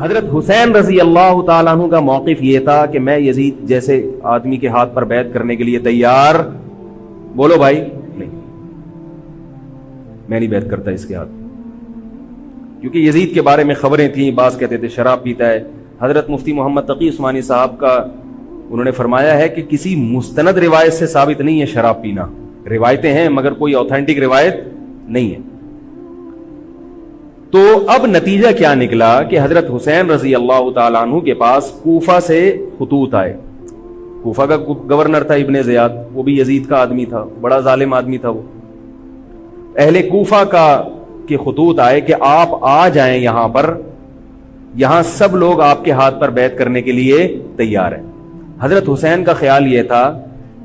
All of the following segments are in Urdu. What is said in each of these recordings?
حضرت حسین رضی اللہ تعالیٰ عنہ کا موقف یہ تھا کہ میں یزید جیسے آدمی کے ہاتھ پر بیعت کرنے کے لیے تیار، بولو بھائی، نہیں، میں نہیں بیعت کرتا اس کے ہاتھ، کیونکہ یزید کے بارے میں خبریں تھیں، بعض کہتے تھے شراب پیتا ہے. حضرت مفتی محمد تقی عثمانی صاحب کا انہوں نے فرمایا ہے کہ کسی مستند روایت سے ثابت نہیں ہے شراب پینا، روایتیں ہیں مگر کوئی اوتھینٹک روایت نہیں ہے. تو اب نتیجہ کیا نکلا کہ حضرت حسین رضی اللہ تعالیٰ عنہ کے پاس کوفہ سے خطوط آئے. کوفہ کا گورنر تھا ابن زیاد، وہ بھی یزید کا آدمی تھا، بڑا ظالم آدمی تھا وہ. اہل کوفہ کے خطوط آئے کہ آپ آ جائیں یہاں پر، یہاں سب لوگ آپ کے ہاتھ پر بیعت کرنے کے لیے تیار ہیں. حضرت حسین کا خیال یہ تھا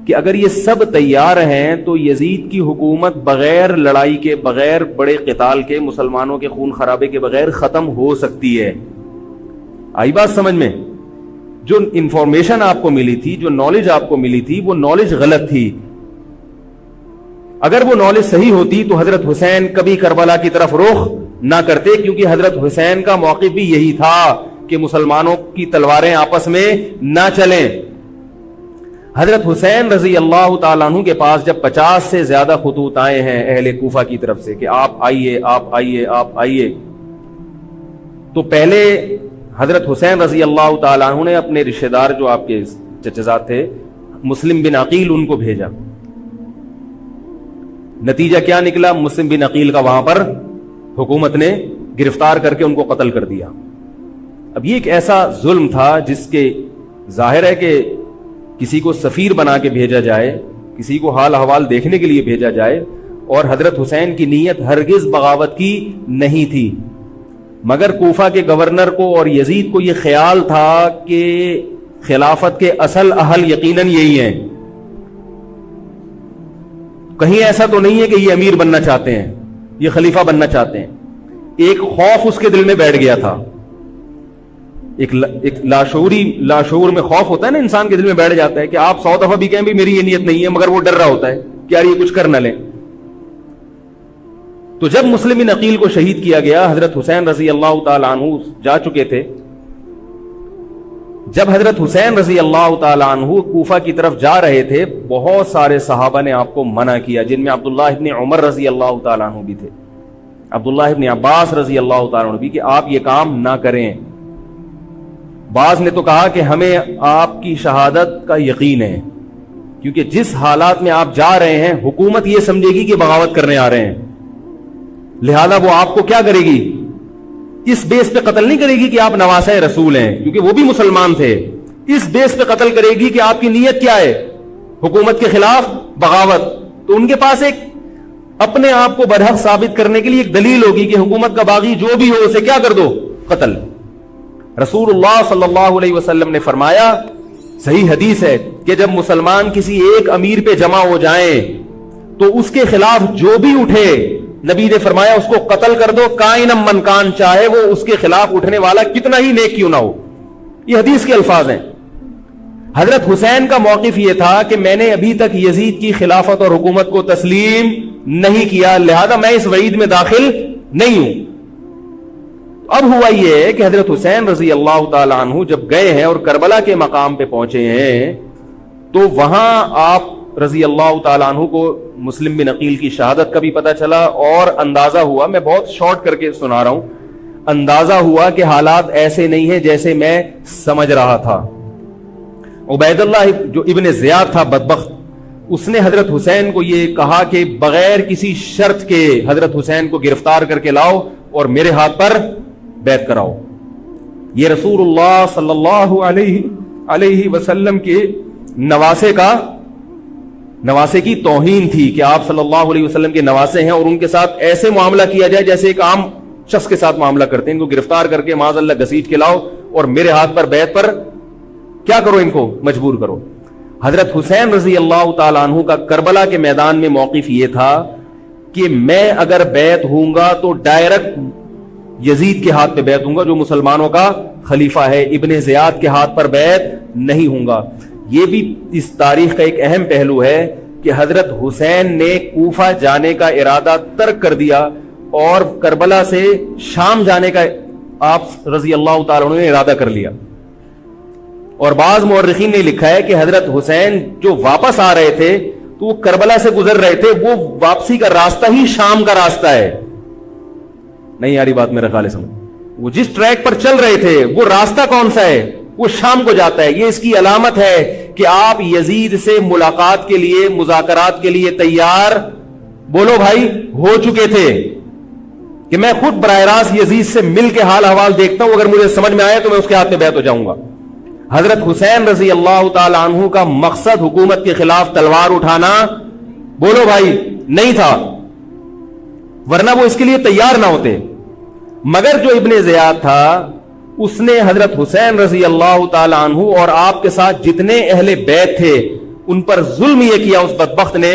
کہ اگر یہ سب تیار ہیں تو یزید کی حکومت بغیر لڑائی کے، بغیر بڑے قتال کے، مسلمانوں کے خون خرابے کے بغیر ختم ہو سکتی ہے. آئی بات سمجھ میں؟ جو انفارمیشن آپ کو ملی تھی، جو نالج آپ کو ملی تھی، وہ نالج غلط تھی. اگر وہ نالج صحیح ہوتی تو حضرت حسین کبھی کربلا کی طرف رخ نہ کرتے، کیونکہ حضرت حسین کا موقف بھی یہی تھا کہ مسلمانوں کی تلواریں آپس میں نہ چلیں. حضرت حسین رضی اللہ تعالیٰ عنہ کے پاس جب 50 سے زیادہ خطوط آئے ہیں اہل کوفہ کی طرف سے کہ آپ آئیے، آپ آئیے، آپ آئیے، تو پہلے حضرت حسین رضی اللہ تعالیٰ عنہ نے اپنے رشتہ دار جو آپ کے چچزاد تھے مسلم بن عقیل، ان کو بھیجا. نتیجہ کیا نکلا؟ مسلم بن عقیل کا وہاں پر حکومت نے گرفتار کر کے ان کو قتل کر دیا. اب یہ ایک ایسا ظلم تھا جس کے ظاہر ہے کہ کسی کو سفیر بنا کے بھیجا جائے، کسی کو حال احوال دیکھنے کے لیے بھیجا جائے، اور حضرت حسین کی نیت ہرگز بغاوت کی نہیں تھی. مگر کوفہ کے گورنر کو اور یزید کو یہ خیال تھا کہ خلافت کے اصل اہل یقیناً یہی ہیں، کہیں ایسا تو نہیں ہے کہ یہ امیر بننا چاہتے ہیں، یہ خلیفہ بننا چاہتے ہیں. ایک خوف اس کے دل میں بیٹھ گیا تھا، ایک لاشعور میں خوف ہوتا ہے نا، انسان کے دل میں بیٹھ جاتا ہے کہ آپ 100 دفعہ بھی کہیں بھی میری یہ نیت نہیں ہے، مگر وہ ڈر رہا ہوتا ہے کہ یار یہ کچھ کر نہ لیں. تو جب مسلم بن عقیل کو شہید کیا گیا، حضرت حسین رضی اللہ تعالیٰ عنہ جا چکے تھے. جب حضرت حسین رضی اللہ تعالیٰ عنہ کوفہ کی طرف جا رہے تھے، بہت سارے صحابہ نے آپ کو منع کیا، جن میں عبداللہ ابن عمر رضی اللہ تعالیٰ عنہ بھی تھے، عبداللہ ابن عباس رضی اللہ تعالیٰ عنہ بھی، کہ آپ یہ کام نہ کریں. بعض نے تو کہا کہ ہمیں آپ کی شہادت کا یقین ہے، کیونکہ جس حالات میں آپ جا رہے ہیں حکومت یہ سمجھے گی کہ بغاوت کرنے آ رہے ہیں، لہذا وہ آپ کو کیا کرے گی؟ اس بیس پہ قتل نہیں کرے گی کہ آپ نواسہ رسول ہیں، کیونکہ وہ بھی مسلمان تھے. اس بیس پہ قتل کرے گی کہ آپ کی نیت کیا ہے؟ حکومت کے خلاف بغاوت. تو ان کے پاس ایک اپنے آپ کو برحق ثابت کرنے کے لیے ایک دلیل ہوگی کہ حکومت کا باغی جو بھی ہو اسے کیا کر دو؟ قتل. رسول اللہ صلی اللہ علیہ وسلم نے فرمایا، صحیح حدیث ہے، کہ جب مسلمان کسی ایک امیر پہ جمع ہو جائیں تو اس کے خلاف جو بھی اٹھے، نبی نے فرمایا اس کو قتل کر دو، کائنم من کان، چاہے وہ اس کے خلاف اٹھنے والا کتنا ہی نیک کیوں نہ ہو. یہ حدیث کے الفاظ ہیں. حضرت حسین کا موقف یہ تھا کہ میں نے ابھی تک یزید کی خلافت اور حکومت کو تسلیم نہیں کیا، لہذا میں اس وعید میں داخل نہیں ہوں. اب ہوا یہ کہ حضرت حسین رضی اللہ تعالی عنہ جب گئے ہیں اور کربلا کے مقام پہ پہنچے ہیں، تو وہاں آپ رضی اللہ تعالیٰ عنہ کو مسلم بن عقیل کی شہادت کا بھی پتہ چلا، اور اندازہ ہوا، میں بہت شارٹ کر کے سنا رہا ہوں، اندازہ ہوا کہ حالات ایسے نہیں ہیں جیسے میں سمجھ رہا تھا. عبید اللہ جو ابن زیاد تھا بدبخت، اس نے حضرت حسین کو یہ کہا کہ بغیر کسی شرط کے حضرت حسین کو گرفتار کر کے لاؤ اور میرے ہاتھ پر بیعت کراؤ. یہ رسول اللہ صلی اللہ علیہ وسلم کے نواسے کی توہین تھی کہ آپ صلی اللہ علیہ وسلم کے نواسے ہیں اور ان کے ساتھ ایسے معاملہ کیا جائے جیسے ایک عام شخص کے ساتھ معاملہ کرتے ہیں. ان کو گرفتار کر کے معاذ اللہ گھسیٹ کے لاؤ اور میرے ہاتھ پر بیعت پر کیا کرو، ان کو مجبور کرو. حضرت حسین رضی اللہ تعالیٰ عنہ کا کربلا کے میدان میں موقف یہ تھا کہ میں اگر بیعت ہوں گا تو ڈائریکٹ یزید کے ہاتھ پہ بیعت ہوں گا جو مسلمانوں کا خلیفہ ہے، ابن زیاد کے ہاتھ پر بیعت نہیں ہوں گا. یہ بھی اس تاریخ کا ایک اہم پہلو ہے کہ حضرت حسین نے کوفہ جانے کا ارادہ ترک کر دیا اور کربلا سے شام جانے کا آپ رضی اللہ تعالیٰ عنہ نے ارادہ کر لیا. اور بعض مورخین نے لکھا ہے کہ حضرت حسین جو واپس آ رہے تھے تو وہ کربلا سے گزر رہے تھے, وہ واپسی کا راستہ ہی شام کا راستہ ہے. نہیں یاری بات میرا خیال ہے سمجھ, وہ جس ٹریک پر چل رہے تھے وہ راستہ کون سا ہے, وہ شام کو جاتا ہے. یہ اس کی علامت ہے کہ آپ یزید سے ملاقات کے لیے, مذاکرات کے لیے تیار, بولو بھائی, ہو چکے تھے. کہ میں خود براہ راست یزید سے مل کے حال احوال دیکھتا ہوں, اگر مجھے سمجھ میں آیا تو میں اس کے ہاتھ میں بیعت ہو جاؤں گا. حضرت حسین رضی اللہ تعالی عنہ کا مقصد حکومت کے خلاف تلوار اٹھانا, بولو بھائی, نہیں تھا, ورنہ وہ اس کے لیے تیار نہ ہوتے. مگر جو ابن زیاد تھا اس نے حضرت حسین رضی اللہ تعالی عنہ اور آپ کے ساتھ جتنے اہل بیت تھے ان پر ظلم یہ کیا اس بدبخت نے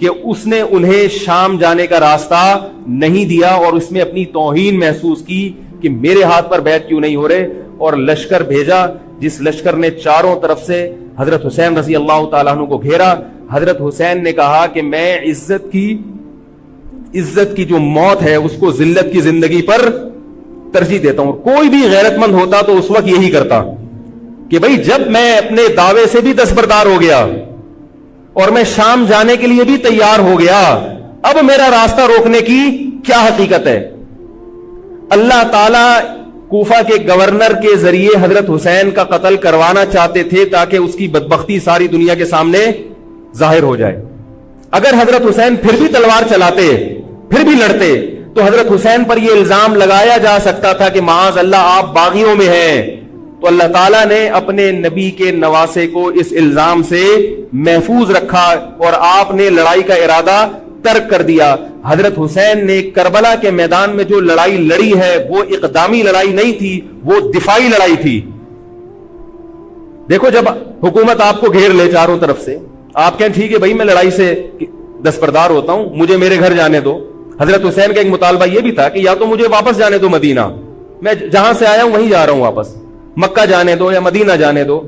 کہ اس نے انہیں شام جانے کا راستہ نہیں دیا, اور اس میں اپنی توہین محسوس کی کہ میرے ہاتھ پر بیعت کیوں نہیں ہو رہے, اور لشکر بھیجا جس لشکر نے چاروں طرف سے حضرت حسین رضی اللہ تعالیٰ عنہ کو گھیرا. حضرت حسین نے کہا کہ میں عزت کی جو موت ہے اس کو ذلت کی زندگی پر ترجیح دیتا ہوں. کوئی بھی غیرت مند ہوتا تو اس وقت یہی کرتا کہ بھئی جب میں اپنے دعوے سے بھی دستبردار ہو گیا اور میں شام جانے کے لیے بھی تیار ہو گیا, اب میرا راستہ روکنے کی کیا حقیقت ہے. اللہ تعالی کوفہ کے گورنر کے ذریعے حضرت حسین کا قتل کروانا چاہتے تھے تاکہ اس کی بدبختی ساری دنیا کے سامنے ظاہر ہو جائے. اگر حضرت حسین پھر بھی تلوار چلاتے, پھر بھی لڑتے, تو حضرت حسین پر یہ الزام لگایا جا سکتا تھا کہ معاذ اللہ آپ باغیوں میں ہیں. تو اللہ تعالیٰ نے اپنے نبی کے نواسے کو اس الزام سے محفوظ رکھا اور آپ نے لڑائی کا ارادہ ترک کر دیا. حضرت حسین نے کربلا کے میدان میں جو لڑائی لڑی ہے وہ اقدامی لڑائی نہیں تھی, وہ دفاعی لڑائی تھی. دیکھو جب حکومت آپ کو گھیر لے چاروں طرف سے, آپ کہیں ٹھیک ہے بھائی میں لڑائی سے دستبردار ہوتا ہوں, مجھے میرے گھر جانے دو. حضرت حسین کا ایک مطالبہ یہ بھی تھا کہ یا تو مجھے واپس جانے دو مدینہ, میں جہاں سے آیا ہوں وہیں جا رہا ہوں واپس, مکہ جانے دو یا مدینہ جانے دو.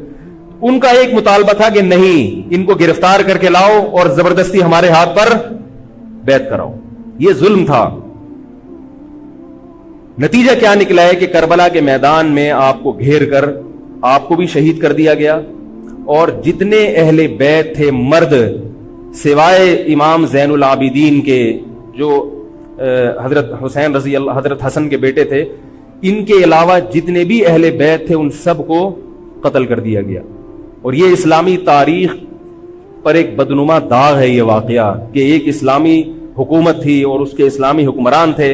ان کا ایک مطالبہ تھا کہ نہیں, ان کو گرفتار کر کے لاؤ اور زبردستی ہمارے ہاتھ پر بیعت کراؤ. یہ ظلم تھا. نتیجہ کیا نکلا ہے کہ کربلا کے میدان میں آپ کو گھیر کر آپ کو بھی شہید کر دیا گیا, اور جتنے اہل بیت تھے مرد سوائے امام زین العابدین کے جو حضرت حسین رضی اللہ, حضرت حسن کے بیٹے تھے, ان کے علاوہ جتنے بھی اہل بیت تھے ان سب کو قتل کر دیا گیا. اور یہ اسلامی تاریخ پر ایک بدنما داغ ہے یہ واقعہ کہ ایک اسلامی حکومت تھی اور اس کے اسلامی حکمران تھے,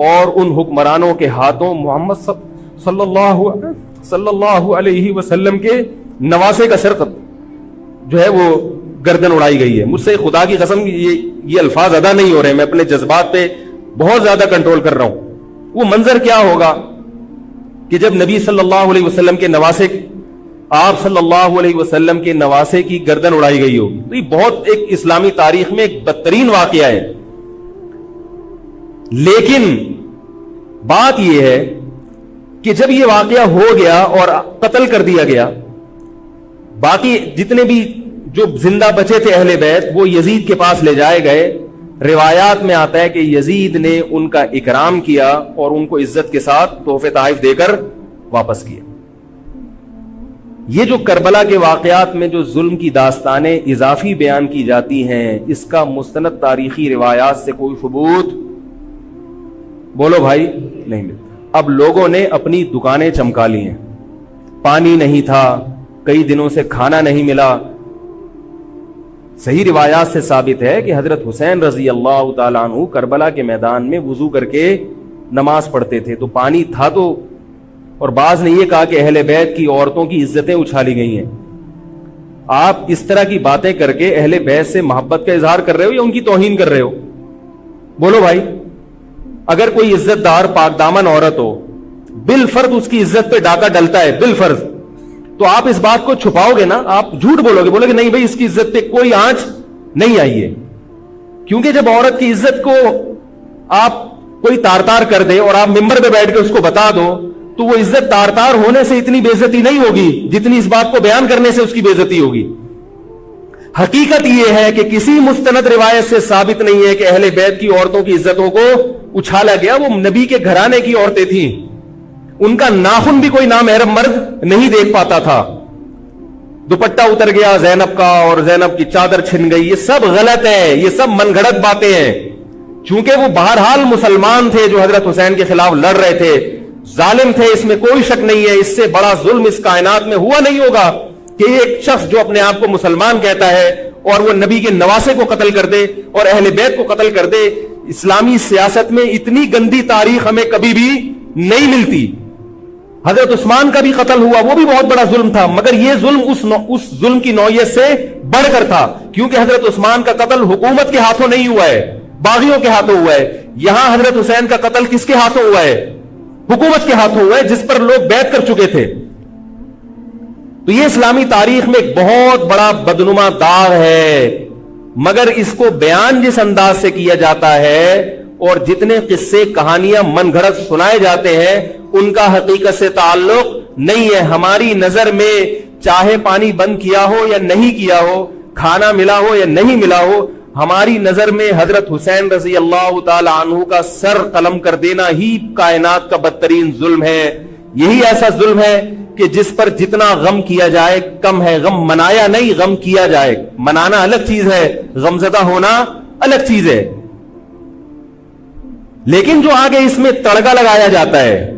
اور ان حکمرانوں کے ہاتھوں محمد صلی اللہ علیہ وسلم کے نواسے کا سر جو ہے وہ گردن اڑائی گئی ہے. مجھ سے خدا کی قسم یہ الفاظ ادا نہیں ہو رہے, میں اپنے جذبات پہ بہت زیادہ کنٹرول کر رہا ہوں. وہ منظر کیا ہوگا کہ جب نبی صلی اللہ علیہ وسلم کے نواسے, آپ صلی اللہ علیہ وسلم کے نواسے کی گردن اڑائی گئی ہو. تو یہ بہت ایک اسلامی تاریخ میں ایک بدترین واقعہ ہے. لیکن بات یہ ہے کہ جب یہ واقعہ ہو گیا اور قتل کر دیا گیا, باقی جتنے بھی جو زندہ بچے تھے اہل بیت وہ یزید کے پاس لے جائے گئے. روایات میں آتا ہے کہ یزید نے ان کا اکرام کیا اور ان کو عزت کے ساتھ تحفے تحائف دے کر واپس کیا. یہ جو کربلا کے واقعات میں جو ظلم کی داستانیں اضافی بیان کی جاتی ہیں, اس کا مستند تاریخی روایات سے کوئی ثبوت, بولو بھائی, نہیں ملتا. اب لوگوں نے اپنی دکانیں چمکا لی ہیں, پانی نہیں تھا, کئی دنوں سے کھانا نہیں ملا. صحیح روایات سے ثابت ہے کہ حضرت حسین رضی اللہ تعالیٰ عنہ کربلا کے میدان میں وضو کر کے نماز پڑھتے تھے, تو پانی تھا تو. اور بعض نے یہ کہا کہ اہل بیت کی عورتوں کی عزتیں اچھالی گئی ہیں. آپ اس طرح کی باتیں کر کے اہل بیت سے محبت کا اظہار کر رہے ہو یا ان کی توہین کر رہے ہو؟ بولو بھائی. اگر کوئی عزت دار پاک دامن عورت ہو, بالفرض اس کی عزت پہ ڈاکہ ڈلتا ہے, بالفرض, تو آپ اس بات کو چھپاؤ گے نا, آپ جھوٹ بولو گے, بولو گے نہیں بھائی اس کی عزت پہ کوئی آنچ نہیں آئی ہے. کیونکہ جب عورت کی عزت کو آپ کوئی تار تار کر دے اور آپ ممبر پہ بیٹھ کے اس کو بتا دو, تو وہ عزت تار تار ہونے سے اتنی بے عزتی نہیں ہوگی جتنی اس بات کو بیان کرنے سے اس کی بے عزتی ہوگی. حقیقت یہ ہے کہ کسی مستند روایت سے ثابت نہیں ہے کہ اہل بیت کی عورتوں کی عزتوں کو اچھالا گیا. وہ نبی کے گھرانے کی عورتیں تھیں, ان کا ناخن بھی کوئی نامحرم مرد نہیں دیکھ پاتا تھا. دوپٹہ اتر گیا زینب کا اور زینب کی چادر چھن گئی. یہ سب غلط ہے, یہ سب من گھڑت باتیں ہیں. چونکہ وہ بہرحال مسلمان تھے جو حضرت حسین کے خلاف لڑ رہے تھے, ظالم تھے, اس میں کوئی شک نہیں ہے. اس سے بڑا ظلم اس کائنات میں ہوا نہیں ہوگا کہ ایک شخص جو اپنے آپ کو مسلمان کہتا ہے اور وہ نبی کے نواسے کو قتل کر دے اور اہل بیت کو قتل کر دے. اسلامی سیاست میں اتنی گندی تاریخ ہمیں کبھی بھی نہیں ملتی. حضرت عثمان کا بھی قتل ہوا, وہ بھی بہت بڑا ظلم تھا, مگر یہ ظلم اس ظلم کی نوعیت سے بڑھ کر تھا, کیونکہ حضرت عثمان کا قتل حکومت کے ہاتھوں نہیں ہوا ہے, باغیوں کے ہاتھوں ہوا ہے. یہاں حضرت حسین کا قتل کس کے ہاتھوں ہوا ہے؟ حکومت کے ہاتھوں ہوا ہے, جس پر لوگ بیعت کر چکے تھے. تو یہ اسلامی تاریخ میں ایک بہت بڑا بدنما داغ ہے, مگر اس کو بیان جس انداز سے کیا جاتا ہے اور جتنے قصے کہانیاں من گھڑت سنائے جاتے ہیں ان کا حقیقت سے تعلق نہیں ہے. ہماری نظر میں چاہے پانی بند کیا ہو یا نہیں کیا ہو, کھانا ملا ہو یا نہیں ملا ہو, ہماری نظر میں حضرت حسین رضی اللہ تعالی عنہ کا سر قلم کر دینا ہی کائنات کا بدترین ظلم ہے. یہی ایسا ظلم ہے کہ جس پر جتنا غم کیا جائے کم ہے. غم منایا نہیں, غم کیا جائے. منانا الگ چیز ہے, غمزدہ ہونا الگ چیز ہے. لیکن جو آگے اس میں تڑکا لگایا جاتا ہے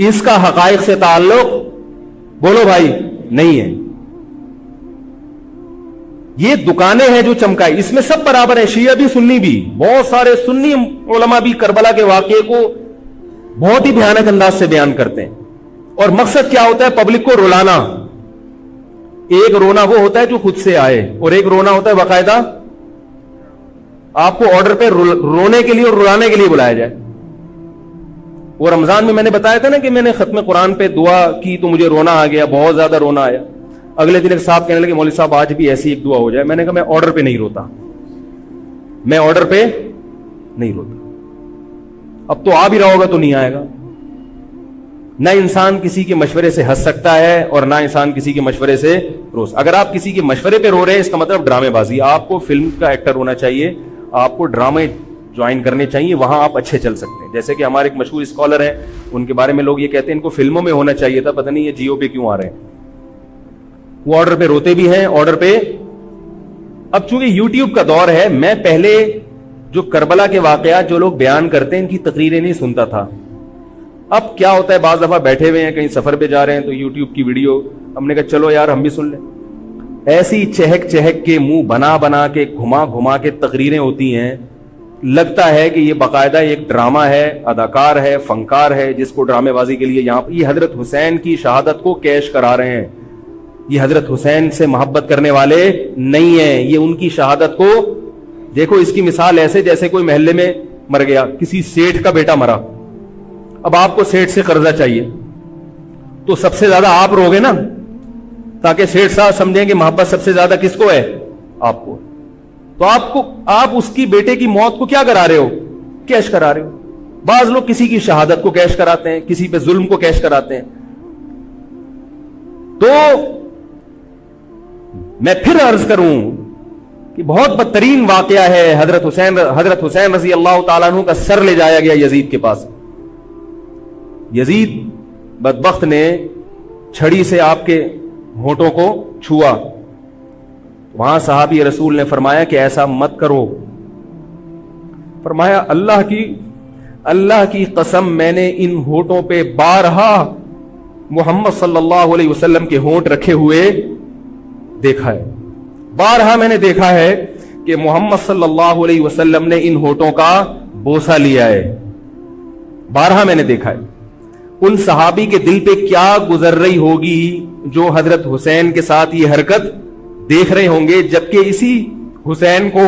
اس کا حقائق سے تعلق بولو بھائی نہیں ہے. یہ دکانیں ہیں جو چمکائی, اس میں سب برابر ہیں, شیعہ بھی سنی بھی. بہت سارے سنی علماء بھی کربلا کے واقعے کو بہت ہی بھیانک انداز سے بیان کرتے ہیں, اور مقصد کیا ہوتا ہے؟ پبلک کو رلانا. ایک رونا وہ ہوتا ہے جو خود سے آئے, اور ایک رونا ہوتا ہے باقاعدہ آپ کو آرڈر پہ رونے کے لیے اور رلانے کے لیے بلایا جائے. وہ رمضان میں میں نے بتایا تھا نا کہ میں نے ختم قرآن پہ دعا کی تو مجھے رونا آ گیا, بہت زیادہ رونا آیا. اگلے دن ایک صاحب کہنے لگے مولوی صاحب آج بھی ایسی ایک دعا ہو جائے. میں نے کہا میں آرڈر پہ نہیں روتا, میں آرڈر پہ نہیں روتا. اب تو آ بھی رہا ہوگا تو نہیں آئے گا. نہ انسان کسی کے مشورے سے ہنس سکتا ہے اور نہ انسان کسی کے مشورے سے رو. اگر آپ کسی کے مشورے پہ رو رہے ہیں اس کا مطلب ڈرامے بازی. آپ کو فلم کا ایکٹر ہونا چاہیے, آپ کو ڈرامے جوائن کرنے چاہیے, وہاں آپ اچھے چل سکتے ہیں. جیسے کہ ہمارے ایک مشہور اسکالر ہیں, ان کے بارے میں لوگ یہ کہتے ہیں ان کو فلموں میں ہونا چاہیے تھا, پتہ نہیں یہ جیو پہ کیوں آ رہے ہیں. وہ آرڈر پہ روتے بھی ہیں, آرڈر پہ. اب چونکہ یوٹیوب کا دور ہے, میں پہلے جو کربلا کے واقعات جو لوگ بیان کرتے ہیں ان کی تقریریں نہیں سنتا تھا. اب کیا ہوتا ہے, بعض دفعہ بیٹھے ہوئے ہیں کہیں سفر پہ جا رہے ہیں تو یوٹیوب کی ویڈیو, ہم نے کہا چلو یار ہم بھی سن لیں. ایسی چہک چہک کے منہ بنا بنا کے گھما گھما کے تقریریں ہوتی ہیں, لگتا ہے کہ یہ باقاعدہ ایک ڈرامہ ہے, اداکار ہے, فنکار ہے جس کو ڈرامے بازی کے لیے یہاں یہ حضرت حسین کی شہادت کو کیش کرا رہے ہیں. یہ حضرت حسین سے محبت کرنے والے نہیں ہیں, یہ ان کی شہادت کو دیکھو. اس کی مثال ایسے جیسے کوئی محلے میں مر گیا, کسی سیٹھ کا بیٹا مرا, اب آپ کو سیٹھ سے قرضہ چاہیے تو سب سے زیادہ آپ روگے نا, تاکہ سیٹھ صاحب سمجھیں کہ محبت سب سے زیادہ کس کو ہے؟ آپ کو. تو آپ اس کی بیٹے کی موت کو کیا کرا رہے ہو؟ کیش کرا رہے ہو. بعض لوگ کسی کی شہادت کو کیش کراتے ہیں, کسی پہ ظلم کو کیش کراتے ہیں. تو میں پھر عرض کروں کہ بہت بدترین واقعہ ہے حضرت حسین رضی اللہ تعالیٰ عنہ کا سر لے جایا گیا یزید کے پاس. یزید بدبخت نے چھڑی سے آپ کے ہونٹوں کو چھوا. وہاں صحابی رسول نے فرمایا کہ ایسا مت کرو. فرمایا اللہ کی قسم میں نے ان ہونٹوں پہ بارہا محمد صلی اللہ علیہ وسلم کے ہونٹ رکھے ہوئے دیکھا ہے. بارہا میں نے دیکھا ہے کہ محمد صلی اللہ علیہ وسلم نے ان ہونٹوں کا بوسہ لیا ہے. بارہا میں نے دیکھا ہے. ان صحابی کے دل پہ کیا گزر رہی ہوگی جو حضرت حسین کے ساتھ یہ حرکت دیکھ رہے ہوں گے, جبکہ اسی حسین کو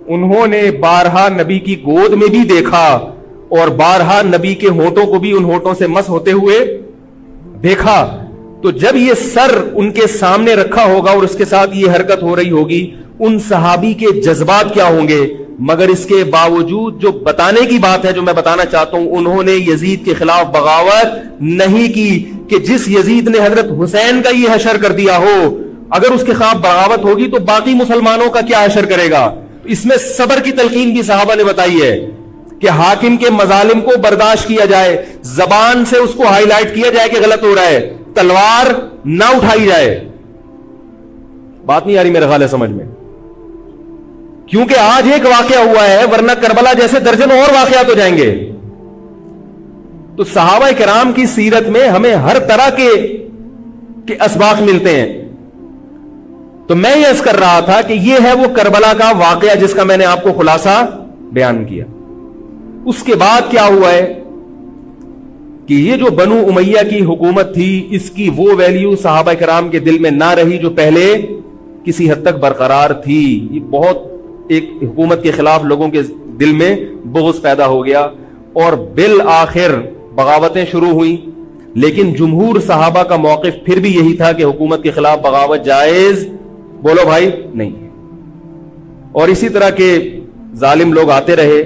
انہوں نے بارہا نبی کی گود میں بھی دیکھا اور بارہا نبی کے ہونٹوں کو بھی ان ہونٹوں سے مس ہوتے ہوئے دیکھا. تو جب یہ سر ان کے سامنے رکھا ہوگا اور اس کے ساتھ یہ حرکت ہو رہی ہوگی, ان صحابی کے جذبات کیا ہوں گے. مگر اس کے باوجود جو بتانے کی بات ہے, جو میں بتانا چاہتا ہوں, انہوں نے یزید کے خلاف بغاوت نہیں کی کہ جس یزید نے حضرت حسین کا یہ حشر کر دیا ہو, اگر اس کے خلاف بغاوت ہوگی تو باقی مسلمانوں کا کیا حشر کرے گا. اس میں صبر کی تلقین بھی صحابہ نے بتائی ہے کہ حاکم کے مظالم کو برداشت کیا جائے, زبان سے اس کو ہائی لائٹ کیا جائے کہ غلط ہو رہا ہے, تلوار نہ اٹھائی جائے. بات نہیں آ رہی میرے خیال ہے سمجھ میں, کیونکہ آج ایک واقعہ ہوا ہے ورنہ کربلا جیسے درجنوں اور واقعات ہو جائیں گے. تو صحابہ کرام کی سیرت میں ہمیں ہر طرح کے اسباق ملتے ہیں. تو میں یہ عرض کر رہا تھا کہ یہ ہے وہ کربلا کا واقعہ جس کا میں نے آپ کو خلاصہ بیان کیا. اس کے بعد کیا ہوا ہے کہ یہ جو بنو امیہ کی حکومت تھی, اس کی وہ ویلیو صحابہ کرام کے دل میں نہ رہی جو پہلے کسی حد تک برقرار تھی. یہ بہت ایک حکومت کے خلاف لوگوں کے دل میں بغض پیدا ہو گیا اور بالآخر بغاوتیں شروع ہوئی. لیکن جمہور صحابہ کا موقف پھر بھی یہی تھا کہ حکومت کے خلاف بغاوت جائز, بولو بھائی, نہیں. اور اسی طرح کے ظالم لوگ آتے رہے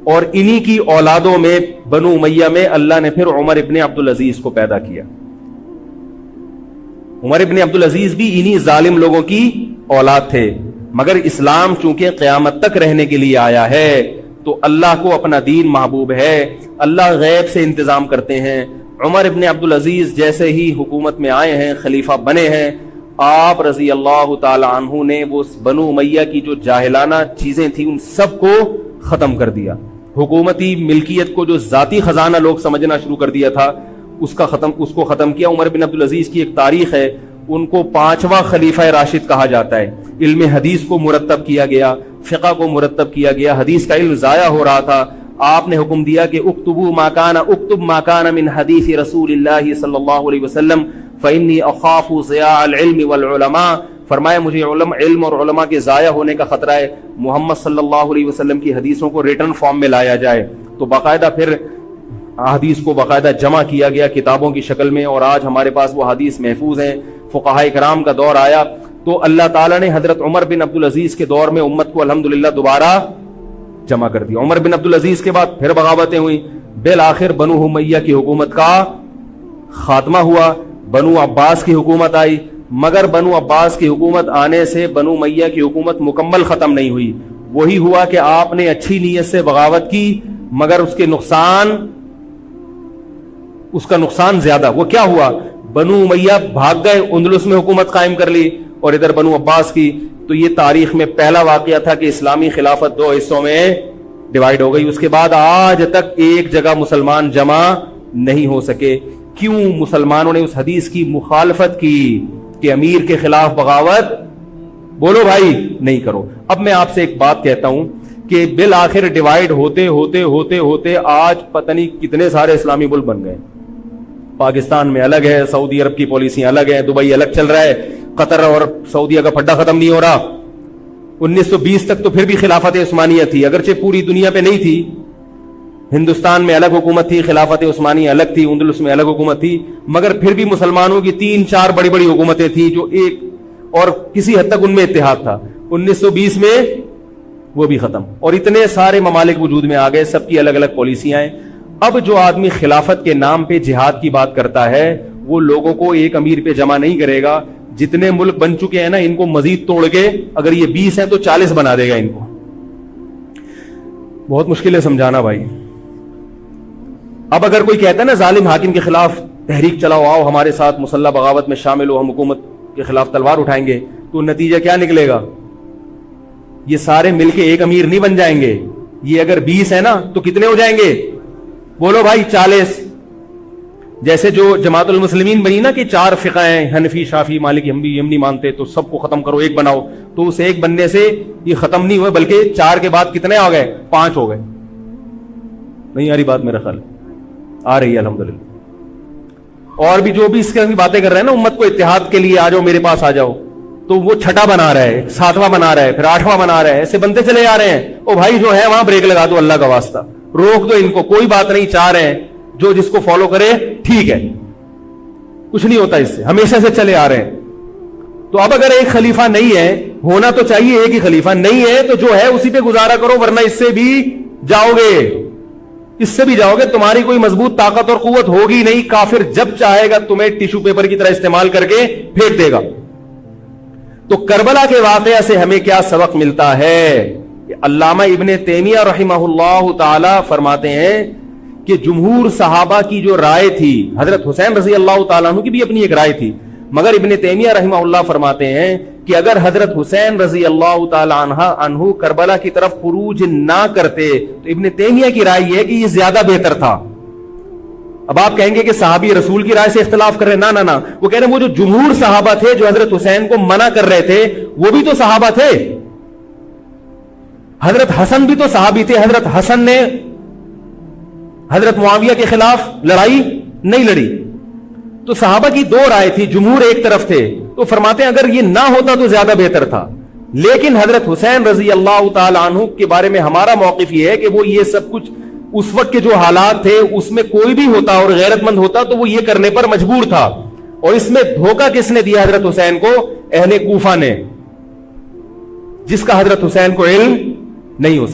اور انہی کی اولادوں میں بنو امیہ میں اللہ نے پھر عمر ابن عبدالعزیز کو پیدا کیا. عمر ابن عبدالعزیز بھی انہی ظالم لوگوں کی اولاد تھے, مگر اسلام چونکہ قیامت تک رہنے کے لیے آیا ہے تو اللہ کو اپنا دین محبوب ہے, اللہ غیب سے انتظام کرتے ہیں. عمر ابن عبدالعزیز جیسے ہی حکومت میں آئے ہیں, خلیفہ بنے ہیں, آپ رضی اللہ تعالی عنہ نے وہ بنو امیہ کی جو جاہلانہ چیزیں تھیں ان سب کو ختم کر دیا. حکومتی ملکیت کو جو ذاتی خزانہ لوگ سمجھنا شروع کر دیا تھا اس کو ختم کیا. عمر بن عبدالعزیز کی ایک تاریخ ہے, ان کو 5واں خلیفہ راشد کہا جاتا ہے. علم حدیث کو مرتب کیا گیا, فقہ کو مرتب کیا گیا, حدیث کا علم ضائع ہو رہا تھا. آپ نے حکم دیا کہ اکتب ما کان من حدیث رسول اللہ صلی اللہ علیہ وسلم فإنی اخاف ضیاع العلم والعلماء. فرمایا مجھے علم اور علماء کے ضائع ہونے کا خطرہ ہے, محمد صلی اللہ علیہ وسلم کی حدیثوں کو ریٹن فارم میں لایا جائے. تو باقاعدہ پھر حدیث کو باقاعدہ جمع کیا گیا کتابوں کی شکل میں, اور آج ہمارے پاس وہ حدیث محفوظ ہیں. فقہاء کرام کا دور آیا تو اللہ تعالیٰ نے حضرت عمر بن عبدالعزیز کے دور میں امت کو الحمدللہ دوبارہ جمع کر دیا. عمر بن عبدالعزیز کے بعد پھر بغاوتیں ہوئیں, بالآخر بنو امیہ کی حکومت کا خاتمہ ہوا, بنو عباس کی حکومت آئی. مگر بنو عباس کی حکومت آنے سے بنو امیہ کی حکومت مکمل ختم نہیں ہوئی. وہی ہوا کہ آپ نے اچھی نیت سے بغاوت کی مگر اس کا نقصان زیادہ. وہ کیا ہوا, بنو امیہ بھاگ گئے, اندلس میں حکومت قائم کر لی, اور ادھر بنو عباس کی. تو یہ تاریخ میں پہلا واقعہ تھا کہ اسلامی خلافت 2 حصوں میں ڈیوائیڈ ہو گئی. اس کے بعد آج تک ایک جگہ مسلمان جمع نہیں ہو سکے. کیوں؟ مسلمانوں نے اس حدیث کی مخالفت کی کہ امیر کے خلاف بغاوت, بولو بھائی, نہیں کرو. اب میں آپ سے ایک بات کہتا ہوں کہ بالآخر ڈیوائیڈ ہوتے ہوتے ہوتے ہوتے آج پتہ نہیں کتنے سارے اسلامی ملک بن گئے. پاکستان میں الگ ہے, سعودی عرب کی پالیسیاں الگ ہیں, دبئی الگ چل رہا ہے, قطر اور سعودیہ کا پھڈا ختم نہیں ہو رہا. 1920 تک تو پھر بھی خلافت عثمانیہ تھی, اگرچہ پوری دنیا پہ نہیں تھی. ہندوستان میں الگ حکومت تھی, خلافت عثمانیہ الگ تھی, اندلس میں الگ حکومت تھی, مگر پھر بھی مسلمانوں کی 3-4 بڑی بڑی حکومتیں تھیں جو ایک اور کسی حد تک ان میں اتحاد تھا. 1920 میں وہ بھی ختم, اور اتنے سارے ممالک وجود میں آ گئے, سب کی الگ الگ پالیسیاں ہیں. اب جو آدمی خلافت کے نام پہ جہاد کی بات کرتا ہے وہ لوگوں کو ایک امیر پہ جمع نہیں کرے گا. جتنے ملک بن چکے ہیں نا, ان کو مزید توڑ کے, اگر یہ 20 ہیں تو 40 بنا دے گا ان کو. بہت مشکل ہے سمجھانا بھائی. اب اگر کوئی کہتا ہے نا ظالم حاکم کے خلاف تحریک چلاؤ, آؤ ہمارے ساتھ مسلح بغاوت میں شامل ہو, ہم حکومت کے خلاف تلوار اٹھائیں گے, تو نتیجہ کیا نکلے گا؟ یہ سارے مل کے ایک امیر نہیں بن جائیں گے. یہ اگر 20 ہے نا تو کتنے ہو جائیں گے؟ بولو بھائی, 40. جیسے جو جماعت المسلمین بنی نا کہ 4 فقہ ہیں, حنفی, شافعی, مالکی, ہم نہیں مانتے, تو سب کو ختم کرو, ایک بناؤ. تو اس ایک بننے سے یہ ختم نہیں ہوئے, بلکہ 4 کے بعد کتنے آ گئے؟ 5 ہو گئے. نہیں آ رہی بات میرا خیال؟ آ رہی ہے الحمدللہ. اور بھی جو بھی اس کی باتیں کر رہے ہیں نا امت کو اتحاد کے لیے, آ جاؤ میرے پاس آ جاؤ, تو وہ 6واں بنا رہا ہے, 7واں بنا رہا ہے, پھر 8واں بنا رہا ہے, ایسے بنتے چلے آ رہے ہیں. او بھائی جو ہے وہاں بریک لگا دو, اللہ کا واسطہ روک دو ان کو, کوئی بات نہیں, 4 ہیں, جو جس کو فالو کرے ٹھیک ہے, کچھ نہیں ہوتا اس سے, ہمیشہ سے چلے آ رہے ہیں. تو اب اگر ایک خلیفہ نہیں ہے, ہونا تو چاہیے ایک ہی خلیفہ, نہیں ہے تو جو ہے اسی پہ گزارا کرو, ورنہ اس سے بھی جاؤ گے, اس سے بھی جاؤ گے. تمہاری کوئی مضبوط طاقت اور قوت ہوگی نہیں. کافر جب چاہے گا تمہیں ٹیشو پیپر کی طرح استعمال کر کے پھینک دے گا. تو کربلا کے واقعہ سے ہمیں کیا سبق ملتا ہے؟ علامہ ابن تیمیہ رحمہ اللہ تعالی فرماتے ہیں کہ جمہور صحابہ کی جو رائے تھی، حضرت حسین رضی اللہ تعالیٰ عنہ کی بھی اپنی ایک رائے تھی، مگر ابن تیمیہ رحمہ اللہ فرماتے ہیں کہ اگر حضرت حسین رضی اللہ تعالی عنہ کربلا کی طرف خروج نہ کرتے تو ابن تیمیہ کی رائے یہ ہے کہ یہ زیادہ بہتر تھا. اب آپ کہیں گے کہ صحابی رسول کی رائے سے اختلاف کر رہے ہیں، نہ وہ کہہ رہے ہیں وہ جو جمہور صحابہ تھے جو حضرت حسین کو منع کر رہے تھے وہ بھی تو صحابہ تھے. حضرت حسن بھی تو صحابی تھے. حضرت حسن نے حضرت معاویہ کے خلاف لڑائی نہیں لڑی. تو صحابہ کی دو رائے تھی، جمہور ایک طرف تھے. تو فرماتے ہیں اگر یہ نہ ہوتا تو زیادہ بہتر تھا. لیکن حضرت حسین رضی اللہ تعالی عنہ کے بارے میں ہمارا موقف یہ ہے کہ وہ یہ سب کچھ اس وقت کے جو حالات تھے اس میں کوئی بھی ہوتا اور غیرت مند ہوتا تو وہ یہ کرنے پر مجبور تھا. اور اس میں دھوکہ کس نے دیا حضرت حسین کو؟ اہل کوفہ نے، جس کا حضرت حسین کو علم نہیں ہو